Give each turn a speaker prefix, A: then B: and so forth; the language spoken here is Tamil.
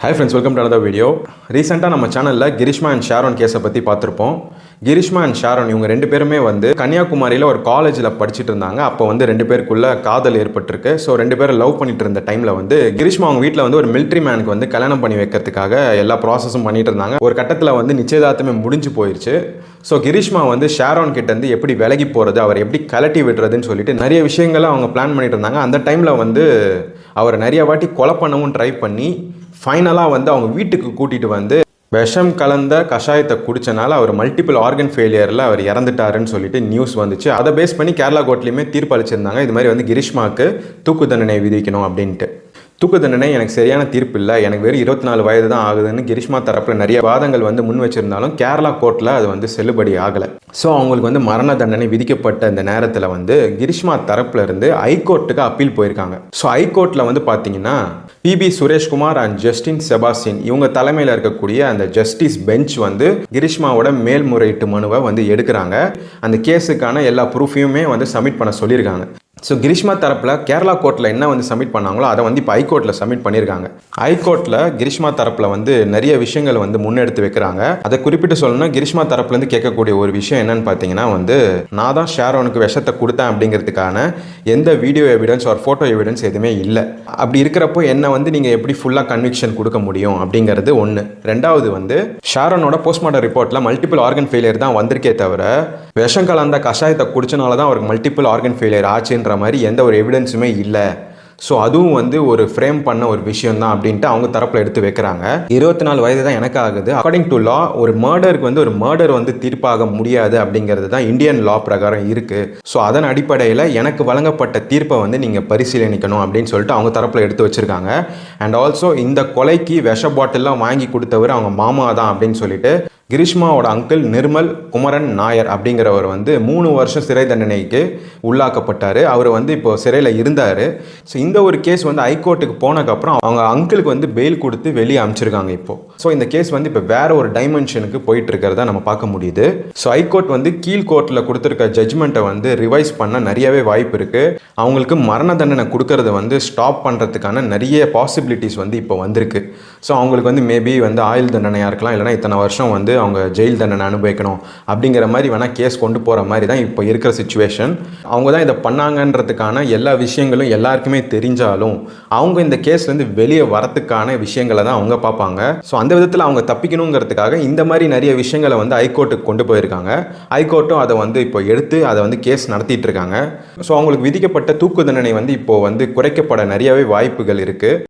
A: Hi friends, welcome to another video. Recently நம்ம சேனல்ல கிரிஷ்மா அண்ட் ஷாரோன் கேஸை பற்றி பார்த்துருப்போம். கிரிஷ்மா அண்ட் ஷாரோன் இவங்க ரெண்டு பேருமே வந்து கன்னியாகுமரியில் ஒரு காலேஜில் படிச்சுட்டு இருந்தாங்க. அப்போ வந்து ரெண்டு பேருக்குள்ள காதல் ஏற்பட்டிருக்கு. ஸோ ரெண்டு பேரும் லவ் பண்ணிட்டு இருந்த டைமில் வந்து கிரிஷ்மா அவங்க வீட்டில் வந்து ஒரு மிலிட்ரி மேனுக்கு வந்து கல்யாணம் பண்ணி வைக்கிறதுக்காக எல்லா ப்ராசஸும் பண்ணிட்டு இருந்தாங்க. ஒரு கட்டத்தில் வந்து நிச்சயதார்த்தமே முடிஞ்சு போயிடுச்சு. ஸோ கிரிஷ்மா வந்து ஷாரோன் கிட்டேருந்து எப்படி விலகி போகிறது, அவர் எப்படி கலட்டி விடுறதுன்னு சொல்லிட்டு நிறைய விஷயங்களை அவங்க பிளான் பண்ணிட்டு இருந்தாங்க. அந்த டைமில் வந்து அவர் நிறைய வாட்டி கொலை பண்ணவும் ட்ரை பண்ணி ஃபைனலாக வந்து அவங்க வீட்டுக்கு கூட்டிகிட்டு வந்து விஷம் கலந்த கஷாயத்தை குடித்தனால அவர் மல்டிபிள் ஆர்கன் ஃபெயிலியரில் அவர் இறந்துட்டாருன்னு சொல்லிட்டு நியூஸ் வந்துச்சு. அதை பேஸ் பண்ணி கேரளா கோர்ட்லேயுமே தீர்ப்பு அளிச்சிருந்தாங்க. இது மாதிரி வந்து கிரிஷ்மாவுக்கு தூக்கு தண்டனை விதிக்கணும் அப்படின்ட்டு. தூக்கு தண்டனை எனக்கு சரியான தீர்ப்பு இல்லை, எனக்கு வெறும் 24 வயது தான் ஆகுதுன்னு கிரிஷ்மா தரப்பில் நிறைய வாதங்கள் வந்து முன் வச்சிருந்தாலும் கேரளா கோர்ட்டில் அது வந்து செல்லுபடி ஆகலை. ஸோ அவங்களுக்கு வந்து மரண தண்டனை விதிக்கப்பட்ட இந்த நேரத்தில் வந்து கிரிஷ்மா தரப்புல இருந்து ஹைகோர்ட்டுக்கு அப்பீல் போயிருக்காங்க. ஸோ ஹைகோர்ட்டில் வந்து பார்த்தீங்கன்னா BP Sureshkumar and Justin Sebastian இவங்க தலைமையில் இருக்கக்கூடிய அந்த ஜஸ்டிஸ் பெஞ்ச் வந்து கிரிஷ்மாவோட மேல்முறையீட்டு மனுவை வந்து எடுக்கிறாங்க. அந்த கேஸுக்கான எல்லா ப்ரூஃபையுமே வந்து சப்மிட் பண்ண சொல்லியிருக்காங்க. ஸோ கிரிஷ்மா தரப்பில் கேரளா கோர்ட்டில் என்ன வந்து சப்மிட் பண்ணாங்களோ அதை வந்து இப்போ ஹைகோர்ட்டில் சப்மிட் பண்ணியிருக்காங்க. ஹைகோர்ட்டில் கிரிஷ்மா தரப்பில் வந்து நிறைய விஷயங்கள் வந்து முன்னெடுத்து வைக்கிறாங்க. அதை குறிப்பிட்டு சொல்லணும்னா கிரிஷ்மா தரப்புலேருந்து கேட்கக்கூடிய ஒரு விஷயம் என்னன்னு பார்த்தீங்கன்னா வந்து நான் தான் ஷாரோனுக்கு விஷத்தை கொடுத்தேன் அப்படிங்கிறதுக்கான எந்த வீடியோ எவிடன்ஸ் ஒரு ஃபோட்டோ எவிடன்ஸ் எதுவுமே இல்லை. அப்படி இருக்கிறப்போ என்ன வந்து நீங்கள் எப்படி ஃபுல்லாக கன்விக்ஷன் கொடுக்க முடியும் அப்படிங்கிறது ஒன்று. ரெண்டாவது வந்து ஷாரோனோட போஸ்ட்மார்ட்டம் ரிப்போர்ட்டில் மல்டிபிள் ஆர்கன் ஃபெயிலியர் தான் வந்திருக்கே தவிர விஷம் கலந்த கஷாயத்தை குடிச்சனால தான் அவருக்கு மல்டிபிள் ஆர்கன் ஃபெயிலியர் ஆச்சுன்ற மாதிரி எந்த ஒரு எவிடன்ஸுமே இல்லை. ஸோ அதுவும் வந்து ஒரு ஃப்ரேம் பண்ண ஒரு விஷயம் தான் அப்படின்ட்டு அவங்க தரப்பில் எடுத்து வைக்கிறாங்க. 24 வயது தான் எனக்கு ஆகுது. அக்கார்டிங் டு லா ஒரு மர்டருக்கு வந்து ஒரு மர்டர் வந்து தீர்ப்பாக முடியாது அப்படிங்கிறது தான் இந்தியன் லா பிரகாரம் இருக்குது. ஸோ அதன் அடிப்படையில் எனக்கு வழங்கப்பட்ட தீர்ப்பை வந்து நீங்கள் பரிசீலனிக்கணும் அப்படின்னு சொல்லிட்டு அவங்க தரப்பில் எடுத்து வச்சுருக்காங்க. அண்ட் ஆல்சோ இந்த கொலைக்கு விஷ பாட்டில்லாம் வாங்கி கொடுத்தவர் அவங்க மாமா தான் அப்படின்னு சொல்லிட்டு கிரிஷ்மாவோட அங்கிள் நிர்மல் குமரன் நாயர் அப்படிங்கிறவர் வந்து 3 வருஷம் சிறை தண்டனைக்கு உள்ளாக்கப்பட்டார். அவர் வந்து இப்போ சிறையில் இருந்தார். ஸோ இந்த ஒரு கேஸ் வந்து ஹைகோர்ட்டுக்கு போனதுக்கப்புறம் அவங்க அங்கிளுக்கு வந்து பெயில் கொடுத்து வெளியே அனுப்பிச்சிருக்காங்க இப்போ. ஸோ இந்த கேஸ் வந்து இப்போ வேற ஒரு டைமென்ஷனுக்கு போயிட்டு இருக்கிறத நம்ம பார்க்க முடியுது. ஸோ ஹைகோர்ட் வந்து கீழ் கோர்ட்டில் கொடுத்துருக்க ஜட்ஜ்மெண்ட்டை வந்து ரிவைஸ் பண்ண நிறையவே வாய்ப்பு இருக்குது. அவங்களுக்கு மரண தண்டனை கொடுக்கறத வந்து ஸ்டாப் பண்ணுறதுக்கான நிறைய பாசிபிலிட்டிஸ் வந்து இப்போ வந்திருக்கு. ஸோ அவங்களுக்கு வந்து மேபி வந்து ஆயுள் தண்டனையாக இருக்கலாம், இல்லைனா இத்தனை வருஷம் வந்து அவங்க ஜெயில் தண்டனை அனுபவிக்கணும் அப்படிங்கிற மாதிரி வேணால் கேஸ் கொண்டு போகிற மாதிரி தான் இப்போ இருக்கிற சிச்சுவேஷன். அவங்க தான் இதை பண்ணாங்கன்றதுக்கான எல்லா விஷயங்களும் எல்லாருக்குமே தெரிஞ்சாலும் அவங்க இந்த கேஸ்லேருந்து வெளியே வரத்துக்கான விஷயங்களை தான் அவங்க பார்ப்பாங்க. ஸோ அந்த விதத்தில் அவங்க தப்பிக்கணுங்கிறதுக்காக இந்த மாதிரி நிறைய விஷயங்களை வந்து ஹைகோர்ட்டுக்கு கொண்டு போயிருக்காங்க. ஹைகோர்ட்டும் அதை வந்து இப்போ எடுத்து அதை வந்து கேஸ் நடத்திட்டு இருக்காங்க. ஸோ அவங்களுக்கு விதிக்கப்பட்ட தூக்கு தண்டனை வந்து இப்போ வந்து குறைக்கப்பட நிறையவே வாய்ப்புகள் இருக்குது.